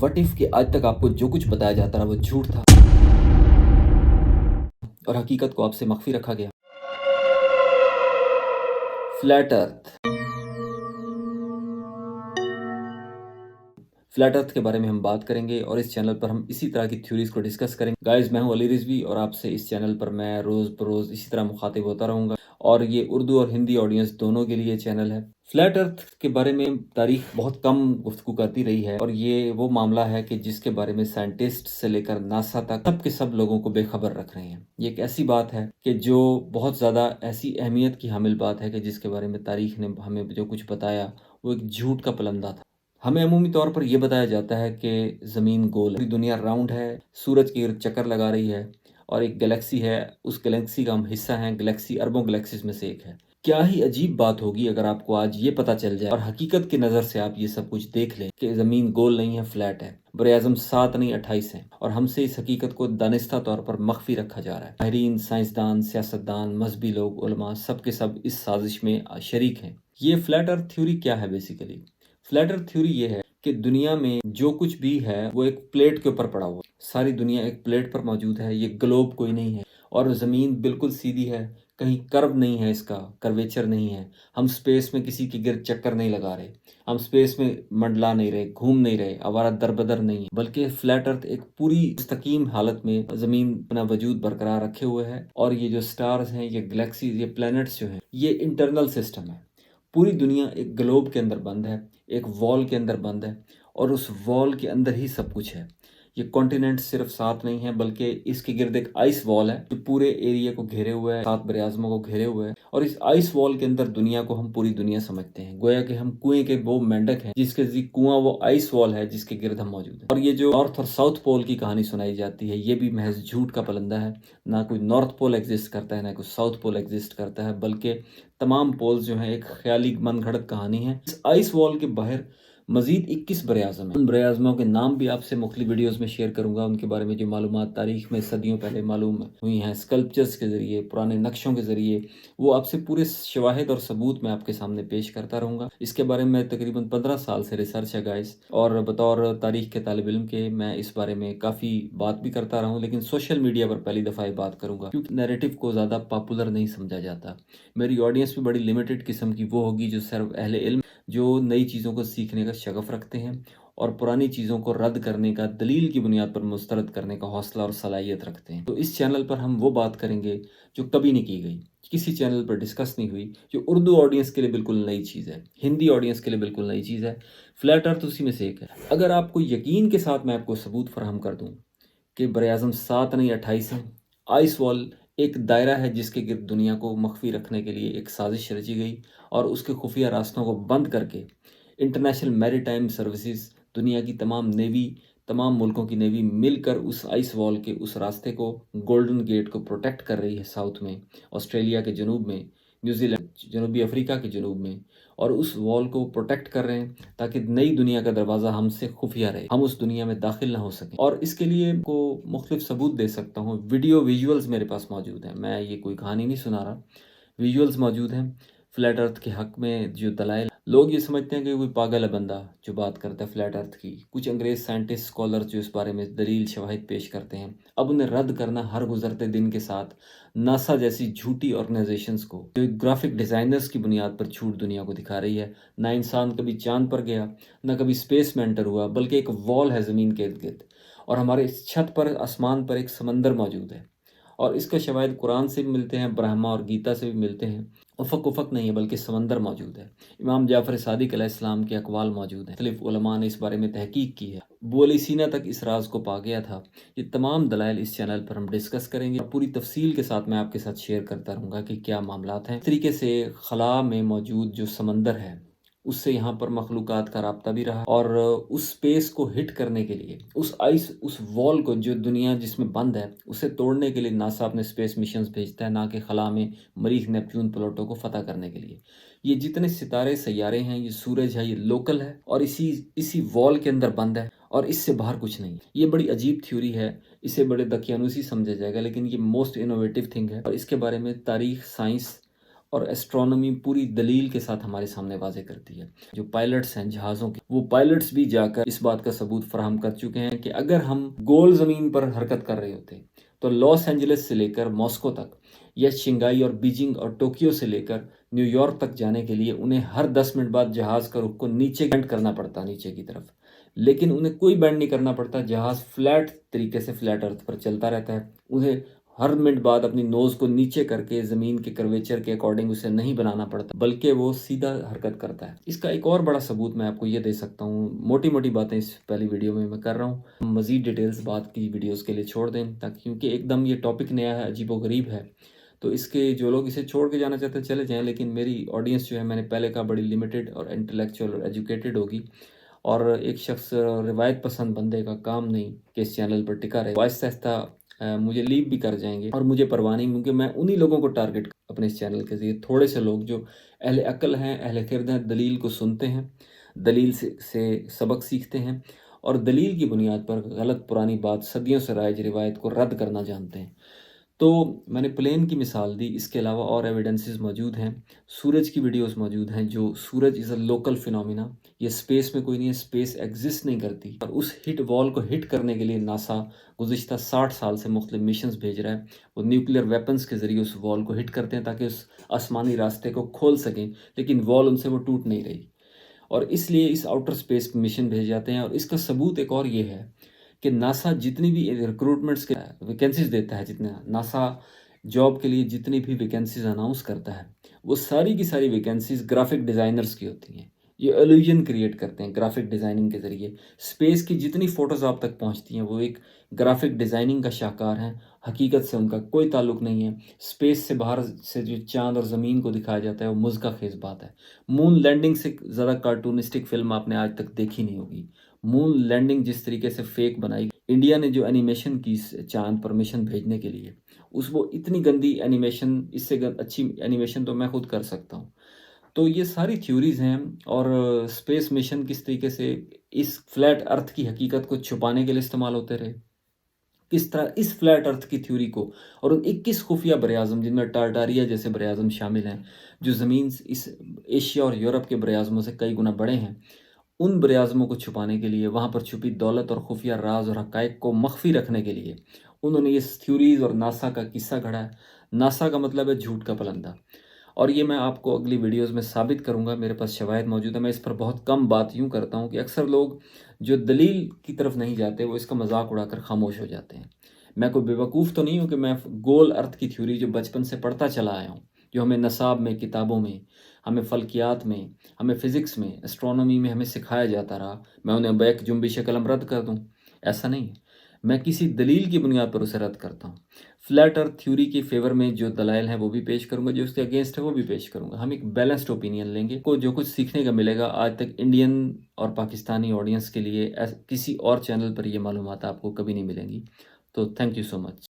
What if कि आज तक आपको जो कुछ बताया जाता रहा वो झूठ था और हकीकत को आपसे मख्फी रखा गया। Flat earth. फ्लैट अर्थ के बारे में हम बात करेंगे और इस चैनल पर हम इसी तरह की थ्योरीज को डिस्कस करेंगे। गाइस, मैं हूं अली रिजवी और आपसे इस चैनल पर मैं रोज बरोज इसी तरह मुखातिब होता रहूंगा और ये उर्दू और हिंदी ऑडियंस दोनों के लिए चैनल है। फ्लैट अर्थ के बारे में तारीख बहुत कम गुफ्तगू करती रही है और ये वो मामला है कि जिसके बारे में साइंटिस्ट से लेकर नासा तक सब के सब लोगों को बेखबर रख रहे हैं। ये एक ऐसी बात है कि जो बहुत ज़्यादा ऐसी अहमियत की हामिल बात है कि जिसके बारे में तारीख ने हमें जो कुछ बताया वो एक झूठ का पलंदा था। हमें अमूमी तौर पर यह बताया जाता है कि ज़मीन गोल है, पूरी दुनिया राउंड है, सूरज की चक्कर लगा रही है और एक गैलेक्सी है, उस गैलेक्सी का हम हिस्सा हैं। गैलेक्सी अरबों गैलेक्सीज में से एक है। क्या ही अजीब बात होगी अगर आपको आज ये पता चल जाए और हकीकत की नज़र से आप ये सब कुछ देख लें कि ज़मीन गोल नहीं है, फ्लैट है। बरे-आज़म 7 नहीं 28 हैं और हमसे इस हकीकत को दानिस्ता तौर पर मख्फी रखा जा रहा है। माहिरीन, साइंसदान, सियासतदान, मजहबी लोग, उलमा सब के सब इस साजिश में शरीक हैं। ये फ्लैट अर्थ थ्योरी क्या है? बेसिकली फ्लैट अर्थ थ्योरी ये है कि दुनिया में जो कुछ भी है वो एक प्लेट के ऊपर पड़ा हुआ है। सारी दुनिया एक प्लेट पर मौजूद है, ये ग्लोब कोई नहीं है और ज़मीन बिल्कुल सीधी है, कहीं कर्व नहीं है, इसका कर्वेचर नहीं है। हम स्पेस में किसी के गिर्द चक्कर नहीं लगा रहे, हम स्पेस में मंडला नहीं रहे, घूम नहीं रहे, आवारा दरबदर नहीं है, बल्कि फ्लैट अर्थ एक पूरी मुस्तकीम हालत में ज़मीन अपना वजूद बरकरार रखे हुए है। और ये जो स्टार्स हैं, ये गैलेक्सीज, ये प्लैनेट्स जो हैं, ये इंटरनल सिस्टम है। पूरी दुनिया एक ग्लोब के अंदर बंद है, एक वॉल के अंदर बंद है और उस वॉल के अंदर ही सब कुछ है। ये कॉन्टिनेंट सिर्फ 7 नहीं है बल्कि इसके गिर्द एक आइस वॉल है जो पूरे एरिया को घेरे हुए है, 7 बरे-आज़मों को घेरे हुए है और इस आइस वॉल के अंदर दुनिया को हम पूरी दुनिया समझते हैं। गोया कि हम कुएं के वो मेंढक हैं जिसके कुआं वो आइस वॉल है जिसके गिर्द हम मौजूद हैं। और ये जो नॉर्थ और साउथ पोल की कहानी सुनाई जाती है ये भी महज झूठ का पलंदा है। ना कोई नॉर्थ पोल एग्जिस्ट करता है, ना कोई साउथ पोल एग्जिस्ट करता है, बल्कि तमाम पोल्स जो हैं एक ख्याली मनगढ़ंत कहानी है। इस आइस वॉल के बाहर मजीद 21 बरे-आज़म हैं। उन बरे-आज़मों के नाम भी आपसे मुख्तलिफ वीडियोस में शेयर करूंगा, उनके बारे में जो मालूमात तारीख में सदियों पहले मालूम हुई हैं, स्कल्पचर्स के ज़रिए, पुराने नक्शों के ज़रिए, वो आपसे पूरे शवाहिद और सबूत मैं आपके सामने पेश करता रहूँगा। इसके बारे में तकरीबन 15 साल से रिसर्च है गाइस और बतौर तारीख के तालिब इल्म के मैं इस बारे में काफ़ी बात भी करता रहा हूँ, लेकिन सोशल मीडिया पर पहली दफ़ा ये बात करूँगा क्योंकि नैरेटिव को ज़्यादा पॉपुलर नहीं समझा जाता। मेरी ऑडियंस भी बड़ी लिमिटेड किस्म की वो होगी जो सिर्फ अहले इल्म, जो नई चीज़ों को सीखने का शगफ रखते हैं और पुरानी चीज़ों को रद्द करने का, दलील की बुनियाद पर मुस्तरद करने का हौसला और सलाहियत रखते हैं। तो इस चैनल पर हम वो बात करेंगे जो कभी नहीं की गई, किसी चैनल पर डिस्कस नहीं हुई, जो उर्दू ऑडियंस के लिए बिल्कुल नई चीज़ है, हिंदी ऑडियंस के लिए बिल्कुल नई चीज़ है। फ्लैट अर्थ उसी में से एक है। अगर आपको यकीन के साथ मैं आपको सबूत फराहम कर दूँ कि बरे-आज़म 7 नहीं 28 हैं, आइस वॉल एक दायरा है जिसके गिर्द दुनिया को मख्फी रखने के लिए एक साजिश रची गई और उसके खुफिया रास्तों को बंद करके इंटरनेशनल मैरीटाइम सर्विसेज, दुनिया की तमाम नेवी, तमाम मुल्कों की नेवी मिलकर उस आइस वॉल के उस रास्ते को, गोल्डन गेट को प्रोटेक्ट कर रही है। साउथ में, ऑस्ट्रेलिया के जनूब में, न्यूजीलैंड, जनूबी अफ्रीका के जनूब में, और उस वॉल को प्रोटेक्ट कर रहे हैं ताकि नई दुनिया का दरवाज़ा हमसे खुफिया रहे, हम उस दुनिया में दाखिल ना हो सकें। और इसके लिए को मुख्तलिफ सबूत दे सकता हूँ, वीडियो विजुअल्स मेरे पास मौजूद हैं, मैं ये कोई कहानी नहीं सुना रहा, विजुअल्स मौजूद हैं। फ्लैट अर्थ के हक में जो दलाइल, लोग ये समझते हैं कि कोई पागल है बंदा जो बात करता है फ्लैट अर्थ की। कुछ अंग्रेज साइंटिस्ट, स्कॉलर जो इस बारे में दलील शवाहिद पेश करते हैं, अब उन्हें रद्द करना हर गुजरते दिन के साथ नासा जैसी झूठी ऑर्गेनाइजेशंस को, जो ग्राफिक डिज़ाइनर्स की बुनियाद पर झूठ दुनिया को दिखा रही है। ना इंसान कभी चांद पर गया, ना कभी स्पेस में एंटर हुआ, बल्कि एक वॉल है ज़मीन के इर्द गिर्द और हमारे इस छत पर, आसमान पर एक समंदर मौजूद है। और इसका शवाहिद कुरान से भी मिलते हैं, ब्रह्मा और गीता से भी मिलते हैं। उफ़क़ उफ़क़ नहीं है बल्कि समंदर मौजूद है। इमाम जाफ़र सादिक अलैहिस्सलाम के अक़वाल मौजूद हैं। मुख़्तलिफ़ उलमा ने इस बारे में तहक़ीक़ की है। अबू अली सीना तक इस राज को पा गया था। ये तमाम दलाइल इस चैनल पर हम डिस्कस करेंगे और पूरी तफसील के साथ मैं आपके साथ शेयर करता रहूँगा कि क्या मामलात हैं। इस तरीके से ख़ला में मौजूद जो समंदर है उससे यहाँ पर मखलूक़ात का राब्ता भी रहा और उस स्पेस को हिट करने के लिए, उस आइस, उस वॉल को जो दुनिया जिसमें बंद है उसे तोड़ने के लिए नासा अपने स्पेस मिशंस भेजता है, ना कि खला में मरीख, नेपच्यून, प्लूटो को फतह करने के लिए। ये जितने सितारे, सैयारे हैं, ये सूरज है, ये लोकल है और इसी वॉल के अंदर बंद है और इससे बाहर कुछ नहीं। ये बड़ी अजीब थ्योरी है, इसे बड़े दकियानूसी समझा जाएगा, लेकिन ये मोस्ट इनोवेटिव थिंग है और इसके बारे में तारीख, साइंस اور اسٹرانومی پوری دلیل کے ساتھ ہمارے سامنے واضح کرتی ہے۔ جو پائلٹس ہیں جہازوں کے، وہ پائلٹس بھی جا کر اس بات کا ثبوت فراہم کر چکے ہیں کہ اگر ہم گول زمین پر حرکت کر رہے ہوتے تو لاس اینجلس سے لے کر ماسکو تک، یا شنگھائی اور بیجنگ اور ٹوکیو سے لے کر نیو یارک تک جانے کے لیے انہیں ہر 10 منٹ بعد جہاز کا رخ کو نیچے بینڈ کرنا پڑتا، نیچے کی طرف۔ لیکن انہیں کوئی بینڈ نہیں کرنا پڑتا، جہاز فلیٹ طریقے سے فلیٹ ارتھ پر چلتا رہتا ہے۔ انہیں ہر منٹ بعد اپنی نوز کو نیچے کر کے زمین کے کرویچر کے اکارڈنگ اسے نہیں بنانا پڑتا، بلکہ وہ سیدھا حرکت کرتا ہے۔ اس کا ایک اور بڑا ثبوت میں آپ کو یہ دے سکتا ہوں، موٹی موٹی باتیں اس پہلی ویڈیو میں کر رہا ہوں، مزید ڈیٹیلز بات کی ویڈیوز کے لیے چھوڑ دیں، تاکہ کیونکہ ایک دم یہ ٹاپک نیا ہے، عجیب و غریب ہے، تو اس کے جو لوگ اسے چھوڑ کے جانا چاہتے ہیں چلے جائیں، لیکن میری آڈینس جو ہے میں نے پہلے کہا بڑی لمیٹڈ اور انٹلیکچوئل اور ایجوکیٹڈ ہوگی، اور ایک شخص روایت پسند بندے کا کام نہیں کہ اس چینل پر ٹکا رہے، وہ آہستہ آہستہ مجھے لیو بھی کر جائیں گے، اور مجھے پرواہ نہیں، کیونکہ میں انہی لوگوں کو ٹارگٹ اپنے اس چینل کے ذریعے، تھوڑے سے لوگ جو اہل عقل ہیں، اہل خرد ہیں، دلیل کو سنتے ہیں، دلیل سے سبق سیکھتے ہیں، اور دلیل کی بنیاد پر غلط پرانی بات، صدیوں سے رائج روایت کو رد کرنا جانتے ہیں۔ تو میں نے پلین کی مثال دی، اس کے علاوہ اور ایویڈنسز موجود ہیں، سورج کی ویڈیوز موجود ہیں، جو سورج از اے لوکل فینومینا، یہ سپیس میں کوئی نہیں ہے، سپیس ایگزسٹ نہیں کرتی، اور اس ہٹ وال کو ہٹ کرنے کے لیے ناسا گزشتہ 60 سال سے مختلف مشنز بھیج رہا ہے، وہ نیوکلیر ویپنز کے ذریعے اس وال کو ہٹ کرتے ہیں تاکہ اس آسمانی راستے کو کھول سکیں، لیکن وال ان سے وہ ٹوٹ نہیں رہی، اور اس لیے اس آؤٹر سپیس مشن بھیج جاتے ہیں۔ اور اس کا ثبوت ایک اور یہ ہے کہ ناسا جتنی بھی ریکروٹمنٹس کے ویکینسیز دیتا ہے، جتنا ناسا جاب کے لیے جتنی بھی ویکینسیز اناؤنس کرتا ہے، وہ ساری کی ساری ویکینسیز گرافک ڈیزائنرز کی ہوتی ہیں۔ یہ ایلیوژن کریٹ کرتے ہیں گرافک ڈیزائننگ کے ذریعے، اسپیس کی جتنی فوٹوز آپ تک پہنچتی ہیں وہ ایک گرافک ڈیزائننگ کا شاہکار ہیں، حقیقت سے ان کا کوئی تعلق نہیں ہے۔ اسپیس سے باہر سے جو چاند اور زمین کو دکھایا جاتا ہے وہ مزقہ خیز بات ہے۔ مون لینڈنگ سے زیادہ کارٹونسٹک فلم آپ نے آج تک دیکھی نہیں ہوگی۔ مون لینڈنگ جس طریقے سے فیک بنائی، انڈیا نے جو اینیمیشن کی چاند پر مشن بھیجنے کے لیے، وہ اتنی گندی اینیمیشن، اس سے اچھی اینیمیشن تو میں خود کر سکتا ہوں۔ تو یہ ساری تھیوریز ہیں، اور اسپیس مشن کس طریقے سے اس فلیٹ ارتھ کی حقیقت کو چھپانے کے لیے استعمال ہوتے رہے، کس طرح اس فلیٹ ارتھ کی تھیوری کو، اور ان 21 خفیہ براعظم جن میں ٹارٹاریا جیسے براعظم شامل ہیں، جو زمین اس ایشیا اور یورپ کے براعظموں سے کئی گنا بڑے ہیں، ان براعظموں کو چھپانے کے لیے، وہاں پر چھپی دولت اور خفیہ راز اور حقائق کو مخفی رکھنے کے لیے انہوں نے یہ تھیوریز اور ناسا کا قصہ گھڑا ہے۔ ناسا کا مطلب ہے جھوٹ کا پلندہ، اور یہ میں آپ کو اگلی ویڈیوز میں ثابت کروں گا، میرے پاس شواہد موجود ہیں۔ میں اس پر بہت کم بات یوں کرتا ہوں کہ اکثر لوگ جو دلیل کی طرف نہیں جاتے وہ اس کا مذاق اڑا کر خاموش ہو جاتے ہیں۔ میں کوئی بیوقوف تو نہیں ہوں کہ میں گول ارتھ کی تھیوری جو بچپن سے پڑھتا چلا آیا ہوں، جو ہمیں نصاب میں، کتابوں میں، ہمیں فلکیات میں، ہمیں فزکس میں، اسٹرانومی میں ہمیں سکھایا جاتا رہا، میں انہیں بیک جنبش قلم رد کر دوں، ایسا نہیں ہے۔ میں کسی دلیل کی بنیاد پر اسے رد کرتا ہوں۔ فلیٹ ارتھ تھیوری کے فیور میں جو دلائل ہیں وہ بھی پیش کروں گا، جو اس کے اگینسٹ ہے وہ بھی پیش کروں گا۔ ہم ایک بیلنسڈ اوپینین لیں گے، کو جو کچھ سیکھنے کا ملے گا آج تک انڈین اور پاکستانی آڈینس کے لیے کسی اور چینل پر یہ معلومات آپ کو کبھی نہیں ملیں گی۔ تو تھینک یو سو مچ۔